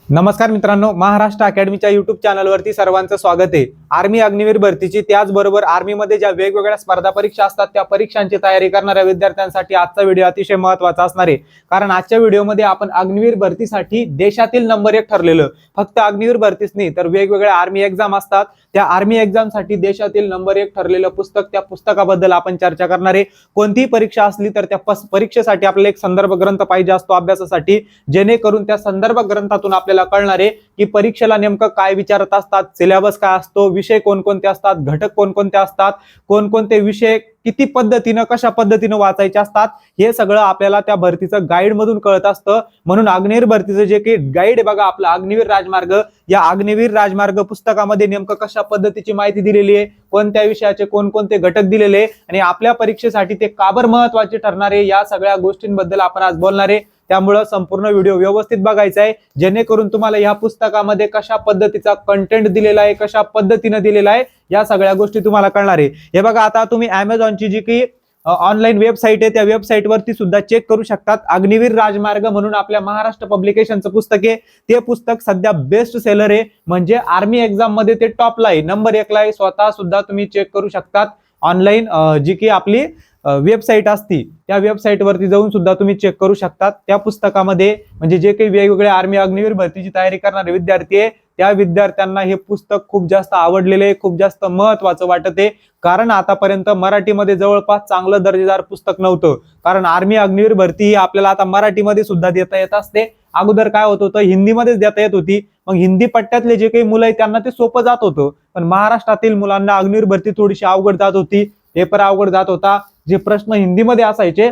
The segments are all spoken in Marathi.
नमस्कार मित्रांनो, महाराष्ट्र अकॅडमीच्या युट्यूब चॅनलवरती सर्वांचं स्वागत आहे। आर्मी अग्निवीर भरतीची त्याचबरोबर आर्मीमध्ये ज्या वेगवेगळ्या स्पर्धा परीक्षा असतात त्या परीक्षांची तयारी करणाऱ्या विद्यार्थ्यांसाठी आजचा व्हिडिओ अतिशय महत्त्वाचा असणार आहे। कारण आजच्या व्हिडिओमध्ये आपण अग्निवीर भरतीसाठी देशातील नंबर 1 ठरलेलं, फक्त अग्निवीर भरतीच नाही तर वेगवेगळ्या आर्मी एक्झाम असतात त्या आर्मी एक्झामसाठी देशातील नंबर 1 ठरलेलं पुस्तक, त्या पुस्तकाबद्दल आपण चर्चा करणार आहे। कोणतीही परीक्षा असली तर त्या परीक्षेसाठी आपल्याला एक संदर्भ ग्रंथ पाहिजे असतो अभ्यासासाठी, जेणेकरून त्या संदर्भ ग्रंथातून आपल्याला कळणार आहे की परीक्षेला नेमकं काय विचारत असतात, सिलेबस काय असतो, विषय कोणकोणते असतात, घटक कोणकोणते असतात, कोणकोणते विषय किती पद्धतीने कशा पद्धतीने वाचायचे असतात, हे सगळं आपल्याला त्या भरतीचं गाईड मधून कळत असतं। म्हणून अग्निवीर भरतीचं जे काही गाईड आहे बघा आपला अग्निवीर राजमार्ग, या अग्निवीर राजमार्ग पुस्तकामध्ये नेमकं कशा पद्धतीची माहिती दिलेली आहे, कोणत्या विषयाचे कोणकोणते घटक दिलेले आणि आपल्या परीक्षेसाठी ते का बरं महत्त्वाचे ठरणार आहे, या सगळ्या गोष्टींबद्दल आपण आज बोलणार आहे। त्यामुळे संपूर्ण व्हिडिओ व्यवस्थित बघायचा आहे, जेणेकरून तुम्हाला या पुस्तकामध्ये कशा पद्धतीचा कंटेंट दिलेला आहे, कशा पद्धतीने दिलेला आहे, या सगळ्या गोष्टी तुम्हाला कळणार आहे। हे बघा, आता तुम्ही Amazonची जी की ऑनलाईन वेबसाईट आहे त्या वेबसाईट वरती सुद्धा चेक करू शकतात। अग्निवीर राजमार्ग म्हणून आपल्या महाराष्ट्र पब्लिकेशनचं पुस्तक आहे, ते पुस्तक सध्या बेस्ट सेलर आहे, म्हणजे आर्मी एक्झाम मध्ये ते टॉपला आहे, नंबर 1 ला आहे। स्वतः सुद्धा तुम्ही चेक करू शकतात ऑनलाईन, जी की आपली वेबसाईट असती त्या वेबसाईट वरती जाऊन सुद्धा तुम्ही चेक करू शकतात। त्या पुस्तकामध्ये म्हणजे जे काही वेगवेगळे आर्मी अग्निवीर भरतीची तयारी करणारे विद्यार्थी आहे त्या विद्यार्थ्यांना हे पुस्तक खूप जास्त आवडलेले आहे, खूप जास्त महत्त्वाचं वाटत आहे। कारण आतापर्यंत मराठीमध्ये जवळपास चांगलं दर्जेदार पुस्तक नव्हतं, कारण आर्मी अग्निवीर भरती ही आपल्याला आता मराठीमध्ये सुद्धा देता येत असते। अगोदर काय होत होतं, हिंदीमध्येच देता येत होती, मग हिंदी पट्ट्यातले जे काही मुलं आहेत त्यांना ते सोपं जात होतं, पण महाराष्ट्रातील मुलांना अग्निवीर भरती थोडीशी अवघड जात होती, पेपर अवघड जात होता, जे प्रश्न हिंदीमध्ये असायचे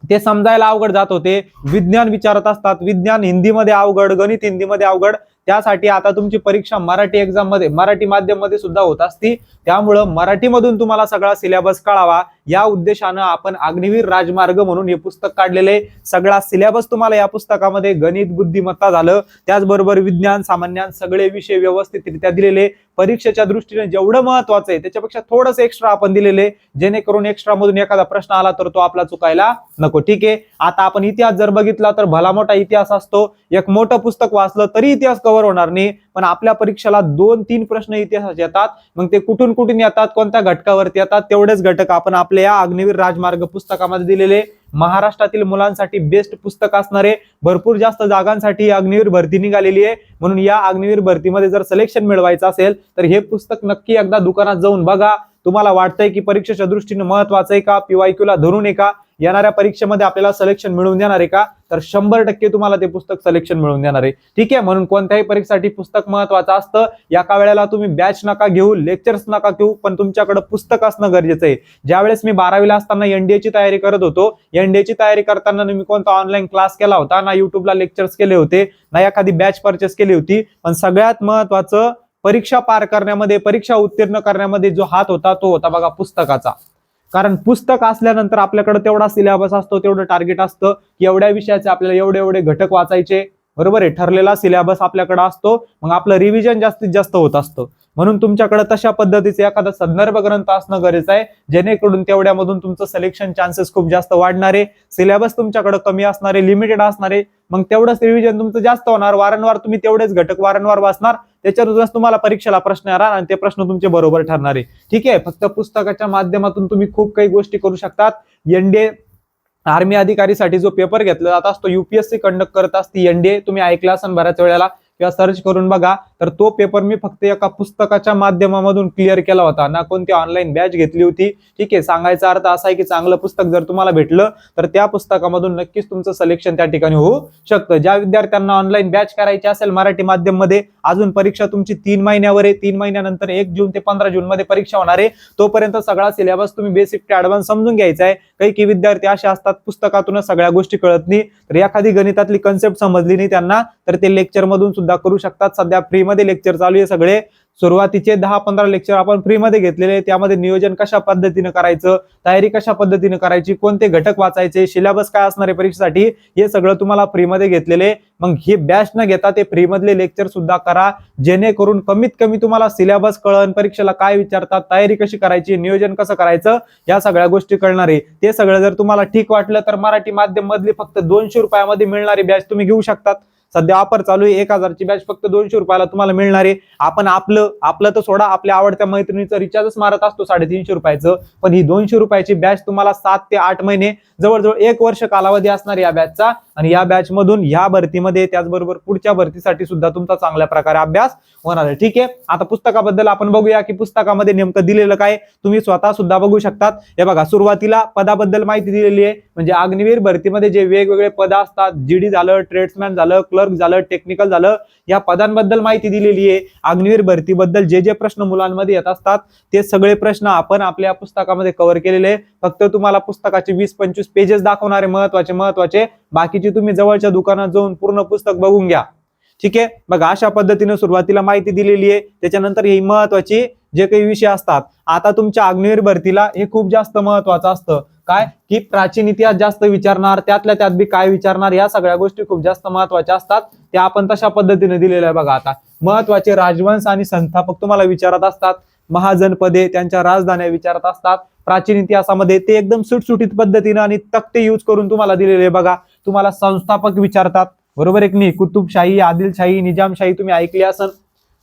ते समजायला अवघड जात होते। विज्ञान विचारत असतात, विज्ञान हिंदीमध्ये अवघड, गणित हिंदीमध्ये अवघड, त्यासाठी आता तुमची परीक्षा मराठी एक्झाम मध्ये मराठी माध्यम मध्ये सुद्धा होत असती। त्यामुळं मराठीमधून तुम्हाला सगळा सिलेबस कळावा या उद्देशानं आपण अग्निवीर राजमार्ग म्हणून हे पुस्तक काढलेले। सगळा सिलेबस तुम्हाला या पुस्तकामध्ये गणित, बुद्धिमत्ता झालं, त्याचबरोबर विज्ञान, सामान्य सगळे विषय व्यवस्थितरित्या दिलेले। परीक्षेच्या दृष्टीने जेवढं महत्त्वाचं आहे त्याच्यापेक्षा थोडंसं एक्स्ट्रा आपण दिलेले, जेणेकरून एक्स्ट्रा मधून एखादा प्रश्न आला तर तो आपला चुकायला नको। ठीक आहे, आता आपण इतिहास जर बघितला तर भला मोठा इतिहास असतो, एक मोठं पुस्तक वाचलं तरी इतिहास कव्हर होणार नाही, पण आपल्या परीक्षेला 2-3 प्रश्न इतिहासाचे येतात, मग ते कुठून कुठून येतात, कोणत्या घटकावरती येतात, तेवढेच घटक आपण आपल्या या अग्निवीर राजमार्ग पुस्तकामध्ये दिलेले। महाराष्ट्रातील मुलांसाठी बेस्ट पुस्तक असणारे, भरपूर जास्त जागांसाठी अग्निवीर भरती निघालेली आहे, म्हणून या अग्निवीर भरतीमध्ये जर सिलेक्शन मिळवायचं असेल तर हे पुस्तक नक्की एकदा दुकानात जाऊन बघा। तुम्हाला वाटतंय की परीक्षेच्या दृष्टीने महत्त्वाचं आहे का, PYQ धरून आहे का, येणाऱ्या परीक्षेमध्ये आपल्याला सिलेक्शन मिळवून देणार आहे का, तर 100% तुम्हाला ते पुस्तक सिलेक्शन मिळवून देणार आहे। ठीक आहे, म्हणून कोणत्याही परीक्षेसाठी पुस्तक महत्त्वाचं असतं। एका वेळेला तुम्ही बॅच नका घेऊ, लेक्चर्स नका घेऊ, पण तुमच्याकडे पुस्तक असणं गरजेचं आहे। ज्यावेळेस मी 12वीला असताना NDAची तयारी करत होतो, NDAची तयारी करताना मी कोणता ऑनलाईन क्लास केला होता ना, युट्यूबला लेक्चर्स केले होते ना, एखादी बॅच परचेस केली होती, पण सगळ्यात महत्त्वाचं परीक्षा पार करण्यामध्ये, परीक्षा उत्तीर्ण करण्यामध्ये जो हात होता तो होता बघा पुस्तकाचा। कारण पुस्तक असल्यानंतर आपल्याकडे तेवढा सिलेबस असतो, तेवढं टार्गेट असतं की एवढ्या विषयाचे आपल्याला एवढे एवढे घटक वाचायचे, बरोबर आहे, ठरलेला सिलेबस आपल्याकडे असतो, मग आपलं रिव्हिजन जास्तीत जास्त होत असतं। म्हणून तुमच्याकडे तशा पद्धतीचे एखादा संदर्भ ग्रंथ असणं गरजेचं आहे, जेणेकरून तेवढ्यामधून तुमचं सिलेक्शन चान्सेस खूप जास्त वाढणार आहे। सिलेबस तुमच्याकडे कमी असणार आहे, लिमिटेड असणार आहे, मग तेवढंच रिव्हिजन तुमचं जास्त होणार, वारंवार तुम्ही तेवढेच घटक वारंवार वाचणार, त्याच्यावरूनच तुम्हाला परीक्षेला प्रश्न येणार आणि ते प्रश्न तुमचे बरोबर ठरणार आहे। ठीक आहे, फक्त पुस्तकाच्या माध्यमातून तुम्ही खूप काही गोष्टी करू शकतात। NDA आर्मी अधिकारीसाठी जो पेपर घेतला जात असतो, UPSC कंडक्ट करत असते NDA, तुम्ही ऐकला असेल बऱ्याच वेळेला किंवा सर्च करून बघा, तर तो पेपर मी फक्त एका पुस्तकाच्या माध्यमामधून क्लिअर केला होता, ना कोणती ऑनलाईन बॅच घेतली होती। ठीक आहे, सांगायचा अर्थ असा आहे की चांगलं पुस्तक जर तुम्हाला भेटलं तर त्या पुस्तकामधून नक्कीच तुमचं सिलेक्शन त्या ठिकाणी होऊ शकतं। ज्या विद्यार्थ्यांना ऑनलाईन बॅच करायची असेल मराठी माध्यम मध्ये, अजून परीक्षा तुमची 3 महिन्यावर आहे, 3 महिन्यानंतर 1 जून ते 15 जून मध्ये परीक्षा होणार आहे, तोपर्यंत सगळा सिलेबस तुम्ही बेसिक ते ऍडव्हान्स समजून घ्यायचा आहे। काही विद्यार्थी असे असतात पुस्तकातूनच सगळ्या गोष्टी कळत नाही, तर एखादी गणितातली कन्सेप्ट समजली नाही त्यांना तर ते लेक्चर मधून सुद्धा करू शकतात। सध्या फ्री मध्ये लेक्चर चालू आहे सगळे, सुरुवातीचे 10-15 लेक्चर आपण फ्री मध्ये घेतलेले, त्यामध्ये नियोजन कशा पद्धतीने करायचं, तयारी कशा पद्धतीने करायची, कोणते घटक वाचायचे, सिलेबस काय असणार आहे परीक्षेसाठी, हे सगळं तुम्हाला फ्री मध्ये घेतलेले। मग हे बॅच न घेता ते फ्री मधले लेक्चर सुद्धा करा, जेणेकरून कमीत कमी तुम्हाला सिलेबस कळण, परीक्षेला काय विचारतात, तयारी कशी करायची, नियोजन कसं करायचं, या सगळ्या गोष्टी कळणार आहे। ते सगळं जर तुम्हाला ठीक वाटलं तर मराठी माध्यम मधली फक्त 200 रुपयामध्ये मिळणारी बॅच तुम्ही घेऊ शकतात। सध्या ऑफर चालू आहे, 1000ची बॅच फक्त 200 रुपयाला तुम्हाला मिळणार आहे. आपण आपलं तर सोडा, आपल्या आवडत्या मैत्रिणीचं रिचार्जच मारत असतो 350 रुपयाचं, पण ही 200 रुपयाची बॅच तुम्हाला 7 ते 8 महिने जवळजवळ 1 वर्ष कालावधी असणार या बॅचचा. आणि या बॅच मधून या भरतीमध्ये त्याचबरोबर पुढच्या भरतीसाठी सुद्धा तुमचा चांगल्या प्रकारे अभ्यास होणार आहे. ठीक आहे, आता पुस्तकाबद्दल आपण बघूया की पुस्तकामध्ये नेमकं दिलेलं काय, तुम्ही स्वतः सुद्धा बघू शकतात. हे बघा, सुरुवातीला पदाबद्दल माहिती दिलेली आहे, म्हणजे अग्निवीर भरतीमध्ये जे वेगवेगळे पद असतात, जीडी झालं, ट्रेड्समॅन झालं, क्लर्क झालं, टेक्निकल झालं, या पदांबद्दल माहिती दिलेली आहे. अग्निवीर भरतीबद्दल जे जे प्रश्न मुलांमध्ये येत असतात ते सगळे प्रश्न आपण आपल्या पुस्तकामध्ये कव्हर केलेले. फक्त तुम्हाला पुस्तकाचे 20-25 पेजेस दाखवणारे महत्वाचे, बाकीचे तुम्ही जवळच्या दुकानात जाऊन पूर्ण पुस्तक बघून घ्या. ठीक आहे, बघा अशा पद्धतीने सुरुवातीला माहिती दिलेली आहे. त्याच्यानंतर ही महत्वाची जे काही विषय असतात, आता तुमच्या अग्निवीर भरतीला हे खूप जास्त महत्वाचं असतं, काय की प्राचीन इतिहास जास्त विचारणार, त्यातल्या त्यात बी काय विचारणार, या सगळ्या गोष्टी खूप जास्त महत्वाच्या असतात. त्या आपण तशा पद्धतीने दिलेल्या आहे. बघा, आता महत्वाचे राजवंश आणि संस्थापक तुम्हाला विचारत असतात, महाजनपदे, त्यांच्या राजधान्या विचारत असतात. प्राचीन इतिहासामध्ये ते एकदम सुटसुटीत पद्धतीने आणि तक्ते यूज करून तुम्हाला दिलेले. बघा, तुम्हाला संस्थापक विचारतात, बरोबर आहे की नाही, कुतुबशाही, आदिलशाही, निजामशाही तुम्ही ऐकली असेल,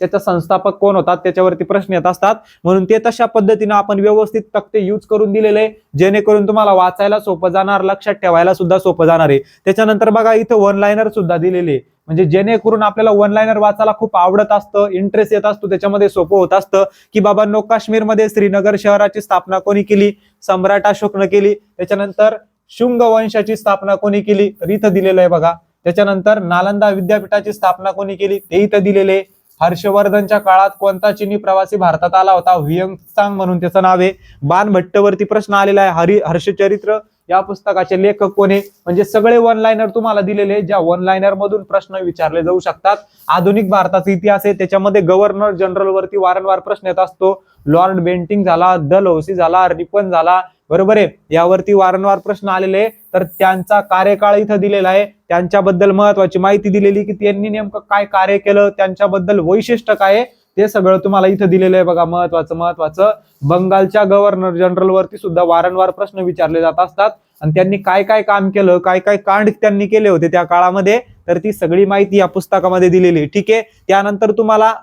त्याचा संस्थापक कोण होतात त्याच्यावरती प्रश्न येत असतात. म्हणून ते तशा पद्धतीने आपण व्यवस्थित तक्ते यूज करून दिलेले, जेणेकरून तुम्हाला वाचायला सोपं जाणार, लक्षात ठेवायला सुद्धा सोपं जाणार आहे. त्याच्यानंतर बघा, इथं वन लाईनर सुद्धा दिलेले, म्हणजे जेणेकरून आपल्याला वन लाईनर वाचायला खूप आवडत असतं, इंटरेस्ट येत असतो, त्याच्यामध्ये सोपं होत असतं की बाबांनो, काश्मीरमध्ये श्रीनगर शहराची स्थापना कोणी केली, सम्राट अशोकनं केली. त्याच्यानंतर शुंग वंशाची स्थापना कोणी केली, तर इथं दिलेलं आहे बघा. त्याच्यानंतर नालंदा विद्यापीठाची स्थापना कोणी केली ते इथं दिलेले. हर्षवर्धनच्या काळात कोणता चीनी प्रवासी भारतात आला होता, हुयंग म्हणून त्याचं नाव आहे. बाणभट्टवरती प्रश्न आलेला आहे, हर्षचरित्र या पुस्तकाचे लेखक कोण आहे, म्हणजे सगळे वन लाईनर तुम्हाला दिलेले, ज्या वन लाईनर मधून प्रश्न विचारले जाऊ शकतात. आधुनिक भारताचा इतिहास आहे, त्याच्यामध्ये गव्हर्नर जनरल वरती वारंवार प्रश्न येत असतो. लॉर्ड बेंटिंग झाला, डलहौसी झाला, रिपन झाला, बरोबर आहे, यावरती वारंवार प्रश्न आलेले. तर त्यांचा कार्यकाळ इथं दिलेला आहे, त्यांच्याबद्दल महत्वाची माहिती दिलेली की त्यांनी नेमकं काय कार्य केलं, त्यांच्याबद्दल वैशिष्ट्य काय आहे, ते सगळं तुम्हाला इथं दिलेलं आहे. बघा, महत्वाचं बंगालच्या गव्हर्नर जनरल वरती सुद्धा वारंवार प्रश्न विचारले जात असतात, आणि त्यांनी काय काय काम केलं, काय काय कांड त्यांनी केले होते त्या काळामध्ये, तर ती सगळी माहिती या पुस्तकामध्ये दिलेली. ठीक आहे, त्यानंतर तुम्हाला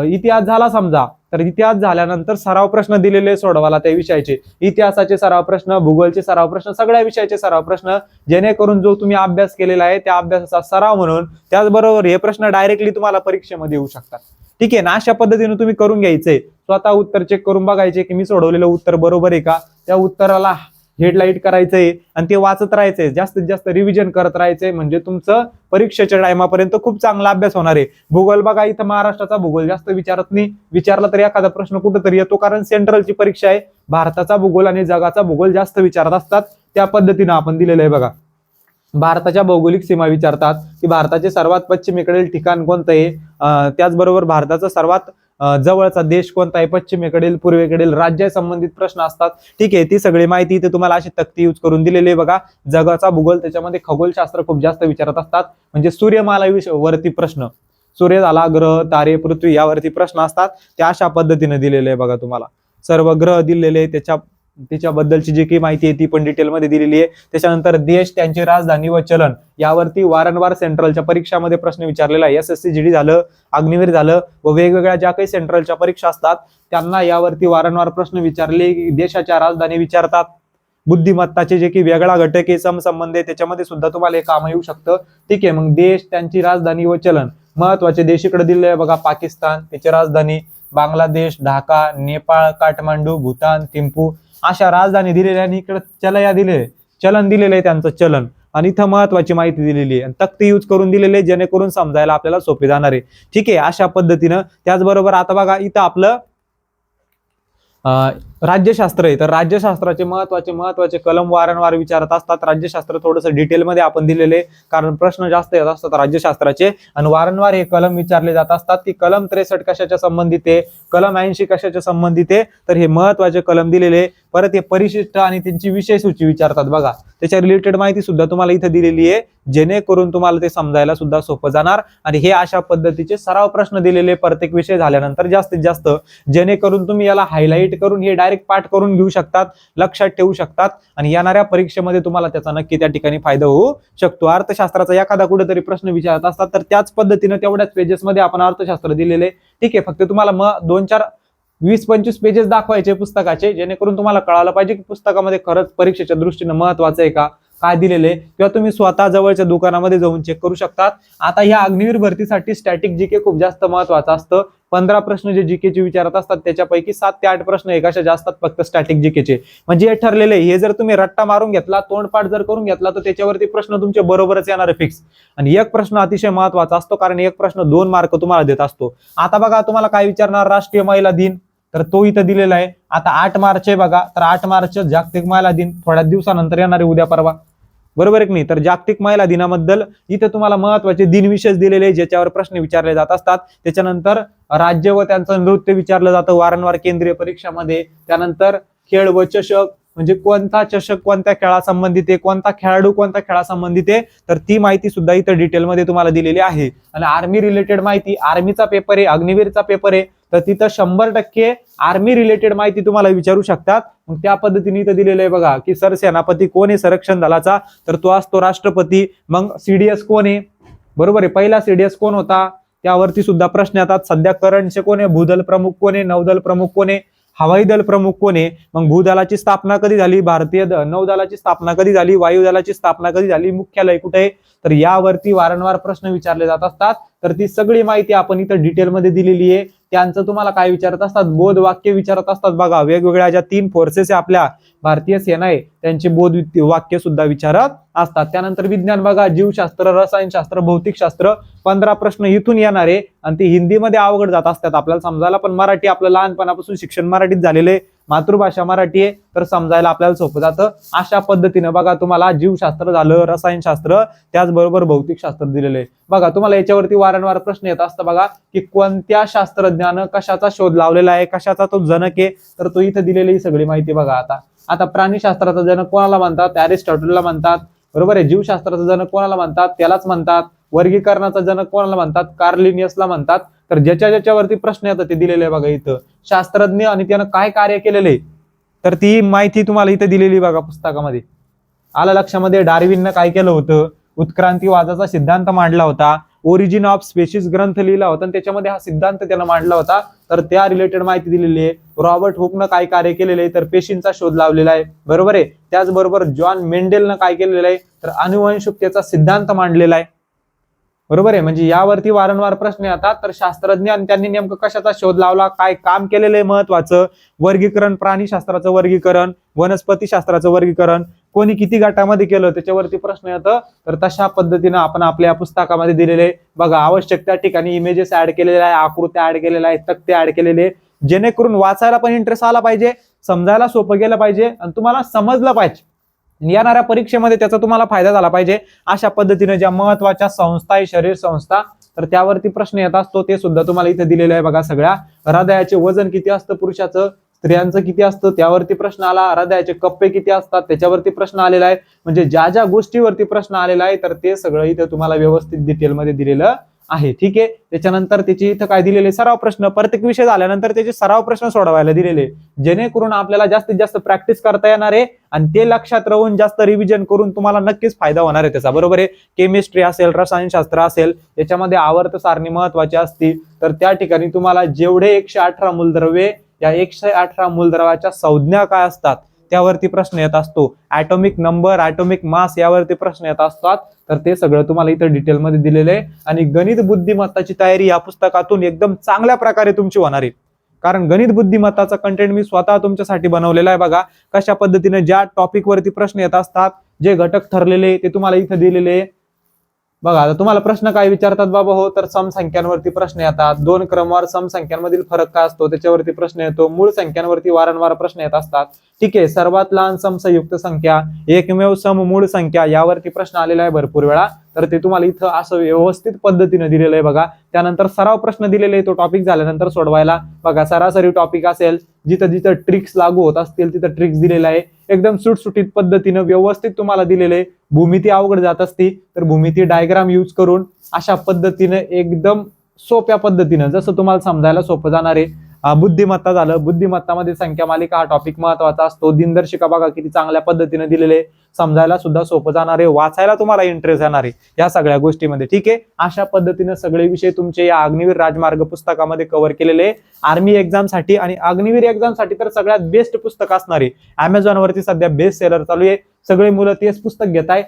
इतिहास झाला समजा, तर इतिहास झाल्यानंतर सराव प्रश्न दिलेले सोडवायला त्या विषयाचे, इतिहासाचे सराव प्रश्न, भूगोलचे सराव प्रश्न, सगळ्या विषयाचे सराव प्रश्न, जेणेकरून जो तुम्ही अभ्यास केलेला आहे त्या अभ्यासाचा सराव म्हणून, त्याचबरोबर हे प्रश्न डायरेक्टली तुम्हाला परीक्षेमध्ये येऊ शकतात. ठीक आहे ना, अशा पद्धतीने तुम्ही करून घ्यायचंय. स्वतः उत्तर चेक करून बघायचे की मी सोडवलेलं उत्तर बरोबर आहे का, त्या उत्तराला हेडलाईट करायचंय आणि ते वाचत राहायचंय, जास्तीत जास्त रिव्हिजन करत राहायचंय, म्हणजे तुमचं परीक्षेच्या टायमापर्यंत खूप चांगला अभ्यास होणार आहे. भूगोल बघा, इथं महाराष्ट्राचा भूगोल जास्त विचारत नाही, विचारला तरी एखादा प्रश्न कुठेतरी येतो, कारण सेंट्रलची परीक्षा आहे. भारताचा भूगोल आणि जगाचा भूगोल जास्त विचारत असतात, त्या पद्धतीनं आपण दिलेलं आहे. बघा, भारताच्या भौगोलिक सीमा विचारतात की भारताचे सर्वात पश्चिमेकडील ठिकाण कोणतं आहे, त्याचबरोबर भारताचा सर्वात जवळचा देश कोणता आहे, पश्चिमेकडील, पूर्वेकडील, राज्या संबंधित प्रश्न असतात. ठीक आहे, ती सगळी माहिती इथे तुम्हाला अशी तक्ती यूज करून दिलेली आहे. बघा, जगाचा भूगोल, त्याच्यामध्ये खगोलशास्त्र खूप जास्त विचारत असतात, म्हणजे सूर्यमाला वरती प्रश्न, सूर्य झाला, ग्रह, तारे, पृथ्वी यावरती प्रश्न असतात, त्या अशा पद्धतीने दिलेले आहे. बघा, तुम्हाला सर्व ग्रह दिलेले, त्याच्याबद्दलची जी काही माहिती आहे ती पण डिटेलमध्ये दिलेली आहे. त्याच्यानंतर देश, त्यांची राजधानी व चलन यावरती वारंवार सेंट्रलच्या परीक्षामध्ये प्रश्न विचारलेला आहे. SSC GD झालं, अग्निवीर झालं, व वेगवेगळ्या ज्या काही सेंट्रलच्या परीक्षा असतात त्यांना यावरती वारंवार प्रश्न विचारले. देशाच्या राजधानी विचारतात, बुद्धिमत्ताचे जे काही वेगळा घटक आहे, समसंबंध आहे, त्याच्यामध्ये सुद्धा तुम्हाला हे काम येऊ शकतं. ठीक आहे, मग देश, त्यांची राजधानी व चलन, महत्वाचे देश इकडे दिले आहे. बघा, पाकिस्तान, त्याची राजधानी, बांगलादेश, ढाका, नेपाळ, काठमांडू, भूतान, थिंपू, अशा राजधानी दिलेल्या, आणि इकडे चलया दिले, चलन दिलेलं आहे त्यांचं चलन, आणि इथं महत्वाची माहिती दिलेली आहे, आणि तक्ते यूज करून दिलेले, जेणेकरून समजायला आपल्याला सोपे जाणार आहे. ठीक आहे, अशा पद्धतीनं. त्याचबरोबर आता बघा, इथं आपलं राज्यशास्त्र आहे, तर राज्यशास्त्राचे महत्वाचे कलम वारंवार विचारत असतात. राज्यशास्त्र थोडंसं डिटेलमध्ये आपण दिलेले, कारण प्रश्न जास्त येत असतात राज्यशास्त्राचे, आणि वारंवार हे कलम विचारले जात असतात की कलम 63 कशाच्या संबंधित आहे, कलम 80 कशाच्या संबंधित आहे, तर हे महत्वाचे कलम दिलेले. परत हे परिशिष्ट आणि त्यांची विषय सूची विचारतात. बघा, त्याच्या रिलेटेड माहिती सुद्धा तुम्हाला इथे दिलेली आहे, जेणेकरून तुम्हाला ते समजायला सुद्धा सोपं जाणार. आणि हे अशा पद्धतीचे सराव प्रश्न दिलेले प्रत्येक विषय झाल्यानंतर जास्तीत जास्त, जेणेकरून तुम्ही याला हायलाइट करून हे डायरेक्ट पाठ करून घेऊ शकतात, लक्षात ठेवू शकतात आणि येणाऱ्या परीक्षेमध्ये तुम्हाला त्याचा नक्की त्या ठिकाणी फायदा होऊ शकतो. अर्थशास्त्राचा एखादा कुठेतरी प्रश्न विचारत असतात तर त्याच पद्धतीने तेवढ्याच पेजेसमध्ये आपण अर्थशास्त्र दिलेले. ठीक आहे, फक्त तुम्हाला 2-4 20-25 पेजेस दाखवायचे पुस्तकाचे, जेणेकरून तुम्हाला कळायला पाहिजे की पुस्तकामध्ये खरंच परीक्षेच्या दृष्टीने महत्वाचं आहे का, काय दिलेले, किंवा तुम्ही स्वतः जवळच्या दुकानामध्ये जाऊन चेक करू शकतात. आता या अग्निवीर भरतीसाठी स्टॅटिक जीके खूप जास्त महत्वाचं असतं. 15 प्रश्न जे जीकेचे विचारत असतात त्याच्यापैकी 7 ते 8 प्रश्न एकाशा जास्त फक्त स्टॅटिक जीकेचे. म्हणजे हे ठरलेले, हे जर तुम्ही रट्टा मारून घेतला, तोंडपाठ जर करून घेतला तर त्याच्यावरती प्रश्न तुमचे बरोबरच येणार फिक्स. आणि एक प्रश्न अतिशय महत्वाचा असतो, कारण एक प्रश्न 2 मार्क तुम्हाला देत असतो. आता बघा तुम्हाला काय विचारणार, राष्ट्रीय महिला दिन, तर तो इथं दिलेला आहे. आता 8 मार्च आहे बघा, तर 8 मार्च जागतिक महिला दिन थोड्या दिवसानंतर येणार आहे, उद्या परवा, बरोबर आहे की नाही. तर जागतिक महिला दिनाबद्दल इथे तुम्हाला महत्वाचे दिनविशेष दिलेले ज्याच्यावर प्रश्न विचारले जात असतात. त्याच्यानंतर राज्य व त्यांचं नृत्य विचारलं जातं वारंवार केंद्रीय परीक्षामध्ये. त्यानंतर खेळ व चषक, म्हणजे कोणता चषक कोणत्या खेळासंबंधित आहे, कोणता खेळाडू कोणत्या खेळासंबंधित आहे, तर ती माहिती सुद्धा इथं डिटेलमध्ये तुम्हाला दिलेली आहे. आणि आर्मी रिलेटेड माहिती, आर्मीचा पेपर आहे, अग्निवीरचा पेपर आहे, तर तिथं 100% आर्मी रिलेटेड माहिती तुम्हाला विचारू शकतात. मग त्या पद्धतीने इथं दिलेलं आहे बघा की सरसेनापती कोण आहे संरक्षण दलाचा, तर तो असतो राष्ट्रपती. मग सीडीएस कोण आहे, बरोबर आहे, पहिला सीडीएस कोण होता, त्यावरती सुद्धा प्रश्न येतात. सध्या करंटचे कोण आहे, भूदल प्रमुख कोण आहे, नौदल प्रमुख कोण आहे, हवाई दल प्रमुख कोण आहे, मग भूदलाची स्थापना कधी झाली, भारतीय नौदलाची स्थापना कधी झाली, वायुदलाची स्थापना कधी झाली, मुख्यालय कुठे आहे, तर यावरती वारंवार प्रश्न विचारले जात असतात. तर ती सगळी माहिती आपण इथं डिटेलमध्ये दिलेली आहे. त्यांचं तुम्हाला काय विचारत असतात, बोध वाक्य विचारत असतात बघा. वेगवेगळ्या ज्या 3 फोर्सेस आहे आपल्या भारतीय सेना आहे त्यांचे बोध वाक्य सुद्धा विचारत असतात. त्यानंतर विज्ञान बघा, जीवशास्त्र, रसायनशास्त्र, भौतिकशास्त्र, 15 प्रश्न इथून येणार आहे आणि ते हिंदीमध्ये अवघड जात असतात आपल्याला समजायला, पण मराठी आपलं लहानपणापासून शिक्षण मराठीत झालेले, मातृभाषा मराठी आहे, तर समजायला आपल्याला सोपं जातं. अशा पद्धतीने बघा तुम्हाला जीवशास्त्र झालं, रसायनशास्त्र, त्याचबरोबर भौतिकशास्त्र दिलेले बघा. तुम्हाला याच्यावरती वारंवार प्रश्न येत असतं बघा की कोणत्या शास्त्रज्ञानं कशाचा शोध लावलेला आहे, कशाचा तो जनक आहे, तर तो इथं दिलेली सगळी माहिती बघा. आता प्राणीशास्त्राचा जनक कोणाला म्हणतात, अरिस्टॉटलला म्हणतात, बरोबर आहे. जीवशास्त्राचा जनक कोणाला म्हणतात, त्यालाच म्हणतात. वर्गीकरणाचा जनक कोणाला म्हणतात, कार्ल लिनियसला म्हणतात. तर ज्याच्यावरती प्रश्न येतात ते दिलेले आहे बघा इथं. शास्त्रज्ञ आणि त्यानं काय कार्य केलेले, तर ती माहिती तुम्हाला इथं दिलेली बघा पुस्तकामध्ये. आलं लक्षामध्ये. डार्विननं काय केलं होतं, उत्क्रांतीवादाचा सिद्धांत मांडला होता. ओरिजिन ऑफ स्पेशीज ग्रंथ लिहिला होता आणि त्याच्यामध्ये हा सिद्धांत त्यानं मांडला होता, तर त्या रिलेटेड माहिती दिलेली आहे. रॉबर्ट हुकनं काय कार्य केलेलं आहे, तर पेशींचा शोध लावलेला आहे, बरोबर आहे. त्याचबरोबर जॉन मेंडेलनं काय केलेलं आहे, तर अनुवंशिकतेचा सिद्धांत मांडलेला आहे, बरोबर आहे. म्हणजे यावरती वारंवार प्रश्न येतात. तर शास्त्रज्ञ आणि त्यांनी नेमकं कशाचा शोध लावला, काय काम केलेलं आहे महत्वाचं. वर्गीकरण, प्राणीशास्त्राचं वर्गीकरण, वनस्पती शास्त्राचं वर्गीकरण, कोणी किती गटामध्ये केलं त्याच्यावरती प्रश्न येतं. तर तशा पद्धतीनं आपण आपल्या पुस्तकामध्ये दिलेले बघा. आवश्यक त्या ठिकाणी इमेजेस ऍड केलेले आहे, आकृत्या ऍड केलेल्या आहेत, तक्ते ऍड केलेले, जेणेकरून वाचायला पण इंटरेस्ट आला पाहिजे, समजायला सोपं गेलं पाहिजे आणि तुम्हाला समजलं पाहिजे. येणाऱ्या परीक्षेमध्ये त्याचा तुम्हाला फायदा झाला पाहिजे. अशा पद्धतीने ज्या महत्वाच्या संस्था आहे, शरीर संस्था, तर त्यावरती प्रश्न येत असतो, ते सुद्धा तुम्हाला इथे दिलेलं आहे बघा. सगळ्या हृदयाचे वजन किती असतं पुरुषाचं, स्त्रियांचं किती असतं, त्यावरती प्रश्न आला. हृदयाचे कप्पे किती असतात त्याच्यावरती प्रश्न आलेला आहे. म्हणजे ज्या ज्या गोष्टीवरती प्रश्न आलेला आहे तर ते सगळं इथे तुम्हाला व्यवस्थित डिटेलमध्ये दिलेलं आहे. ठीक आहे. त्याच्यानंतर त्याची इथं काय दिलेले, सराव प्रश्न. प्रत्येक विषय झाल्यानंतर त्याचे सराव प्रश्न सोडवायला दिलेले, जेणेकरून आपल्याला जास्तीत जास्त प्रॅक्टिस करता येणार आहे आणि ते लक्षात राहून जास्त रिव्हिजन करून तुम्हाला नक्कीच फायदा होणार आहे त्याचा, बरोबर आहे. केमिस्ट्री असेल, रसायनशास्त्र असेल, याच्यामध्ये आवर्त सारणी महत्वाची असते. तर त्या ठिकाणी तुम्हाला जेवढे 118 मूलद्रव्ये, या 118 मूलद्रव्याच्या संज्ञा काय असतात त्यावरती प्रश्न येत असतो. ऍटॉमिक नंबर, ऍटॉमिक मास यावरती प्रश्न येत असतात. तर ते सगळं तुम्हाला इथं डिटेलमध्ये दिलेलं आहे. आणि गणित बुद्धिमत्ताची तयारी या पुस्तकातून एकदम चांगल्या प्रकारे तुमची होणार आहे, कारण गणित बुद्धिमत्ताचा कंटेंट मी स्वतः तुमच्यासाठी बनवलेला आहे बघा. कशा पद्धतीने ज्या टॉपिक वरती प्रश्न येत असतात, जे घटक ठरलेले ते तुम्हाला इथं दिलेले बघा. आता तुम्हाला प्रश्न काय विचारतात बाबा, हो तर समसंख्यांवरती प्रश्न येतात. 2 क्रमवार समसंख्यांमधील फरक काय असतो त्याच्यावरती प्रश्न येतो. मूळ संख्यांवरती वारंवार प्रश्न येत असतात. ठीक आहे. सर्वात लहान समसंयुक्त संख्या, एकमेव सममूळ संख्या, यावरती प्रश्न आलेला आहे भरपूर वेळा. तर ते तुम्हाला इथं असं व्यवस्थित पद्धतीने दिलेलं आहे बघा. त्यानंतर सराव प्रश्न दिलेले आहे, तो टॉपिक झाल्यानंतर सोडवायला बघा. सरासरी टॉपिक असेल, जिथं जिथं ट्रिक्स लागू होत असतील तिथं ट्रिक्स दिलेला आहे. एकदम सुटसुटीत पद्धतीनं व्यवस्थित तुम्हाला दिलेले. भूमिती अवघड जात असती तर भूमिती डायग्राम यूज करून अशा पद्धतीने एकदम सोप्या पद्धतीनं, जसं तुम्हाला समजायला सोपं जाणार आहे, बुद्धिमत्ता झालं, बुद्धिमत्तामध्ये संख्या मालिका हा टॉपिक महत्वाचा असतो. दिनदर्शिका बघा किती चांगल्या पद्धतीने दिलेले, समजायला सुद्धा सोपं जाणार आहे, वाचायला तुम्हाला इंटरेस्ट येणार आहे या सगळ्या गोष्टीमध्ये. ठीक आहे, अशा पद्धतीने सगळे विषय तुमचे या अग्निवीर राजमार्ग पुस्तकामध्ये कव्हर केलेले. आर्मी एक्झाम साठी आणि अग्निवीर एक्झाम साठी तर सगळ्यात बेस्ट पुस्तक असणार आहे. अमेझॉन वरती सध्या बेस्ट सेलर चालू आहे, सगळे मुलं तेच पुस्तक घेत आहे,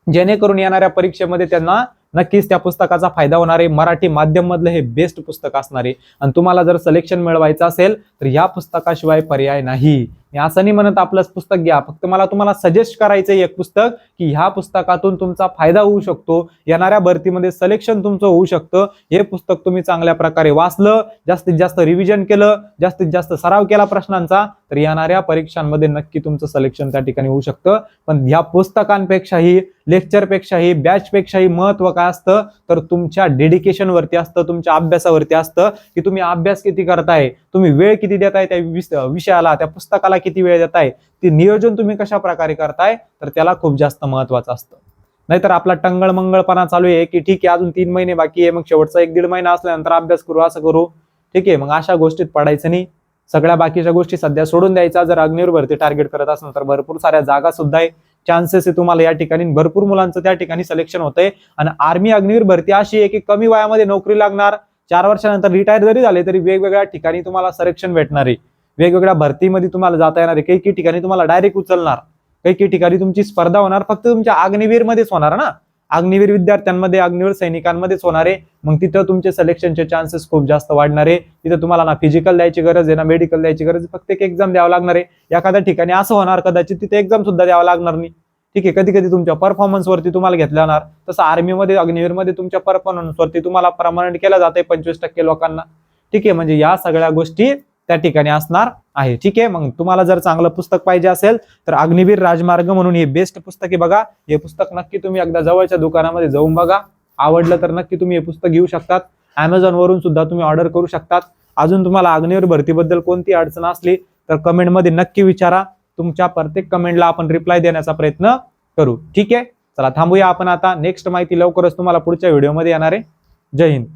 जेणेकरून येणाऱ्या परीक्षेमध्ये त्यांना नक्कीच त्या पुस्तकाचा फायदा होणार आहे. मराठी माध्यम मधलं हे बेस्ट पुस्तक असणार आहे आणि तुम्हाला जर सिलेक्शन मिळवायचं असेल तर या पुस्तकाशिवाय पर्याय नाही. मी असं नाही म्हणत आपलंच पुस्तक घ्या, फक्त मला तुम्हाला सजेस्ट करायचं एक पुस्तक की ह्या पुस्तकातून तुमचा फायदा होऊ शकतो, येणाऱ्या भरतीमध्ये सिलेक्शन तुमचं होऊ शकतं. हे पुस्तक तुम्ही चांगल्या प्रकारे वाचलं, जास्तीत जास्त रिव्हिजन केलं, जास्तीत जास्त सराव केला प्रश्नांचा, तर येणाऱ्या परीक्षांमध्ये नक्की तुमचं सिलेक्शन त्या ठिकाणी होऊ शकतं. पण ह्या पुस्तकांपेक्षाही, लेक्चरपेक्षाही, बॅचपेक्षाही महत्व काय असतं तर तुमच्या डेडिकेशन वरती असतं, तुमच्या अभ्यासावरती असतं की तुम्ही अभ्यास किती करताय, तुम्ही वेळ किती देताय त्या विषयाला, त्या पुस्तकाला किती वेळ देताय, ते नियोजन तुम्ही कशा प्रकारे करताय, तर त्याला खूप जास्त महत्वाचं असतं. नाहीतर आपला टंगळ मंगळपणा चालू आहे की ठीक आहे अजून 3 महिने बाकी आहे, मग शेवटचा 1-1.5 महिना असल्यानंतर अभ्यास करू, असं करू. ठीक आहे, मग अशा गोष्टीत पडायचं नाही. सगळ्या बाकीच्या गोष्टी सध्या सोडून द्यायचा. जर अग्निवीर भरती टार्गेट करत असाल तर भरपूर साऱ्या जागा सुद्धा आहे, चान्सेस आहे तुम्हाला या ठिकाणी, भरपूर मुलांचं त्या ठिकाणी सिलेक्शन होतंय. आणि आर्मी अग्निवीर भरती अशी आहे की कमी वयामध्ये नोकरी लागणार, 4 वर्षानंतर रिटायर जरी झाले तरी वेगवेगळ्या ठिकाणी तुम्हाला संरक्षण भेटणार आहे, वेगवेगळ्या भरतीमध्ये तुम्हाला जाता येणार आहे. काही ठिकाणी तुम्हाला डायरेक्ट उचलणार, काही ठिकाणी तुमची स्पर्धा होणार फक्त तुमच्या अग्निवीर मध्येच होणार ना, अग्निवीर विद्यार्थ्यांमध्ये, अग्निवीर सैनिकांमध्येच होणार आहे. मग तिथं तुमचे सिलेक्शनचे चान्सेस खूप जास्त वाढणार आहे. तिथं तुम्हाला ना फिजिकल द्यायची गरज आहे ना मेडिकल द्यायची गरज आहे, फक्त एक एक्झाम द्यावं लागणार आहे. एखाद्या ठिकाणी असं होणार कदाचित तिथे एक्झाम सुद्धा द्यावं लागणार नाही. ठीक आहे, कधी कधी तुमच्या परफॉर्मन्स वरती तुम्हाला घेतलं जाणार, तसं आर्मीमध्ये अग्निवीरमध्ये तुमच्या परफॉर्मन्स वरती तुम्हाला परमनंट केलं जाते 25% लोकांना. ठीक आहे, म्हणजे या सगळ्या गोष्टी त्या ठिकाणी असणार आहे. ठीक आहे, मग तुम्हाला जर चांगलं पुस्तक पाहिजे असेल तर अग्निवीर राजमार्ग म्हणून हे बेस्ट पुस्तक आहे. बघा, हे पुस्तक नक्की तुम्ही एकदा जवळच्या दुकानामध्ये जाऊन बघा, आवडलं तर नक्की तुम्ही हे पुस्तक घेऊ शकतात. अमेझॉन वरून सुद्धा तुम्ही ऑर्डर करू शकतात. अजून तुम्हाला अग्निवीर भरतीबद्दल कोणती अडचण असली तर कमेंटमध्ये नक्की विचारा, तुमच्या प्रत्येक कमेंटला आपण रिप्लाय देण्याचा प्रयत्न करू. ठीक आहे, चला थांबूया आपण आता. नेक्स्ट माहिती लवकरच तुम्हाला पुढच्या व्हिडिओमध्ये येणार आहे. जय हिंद.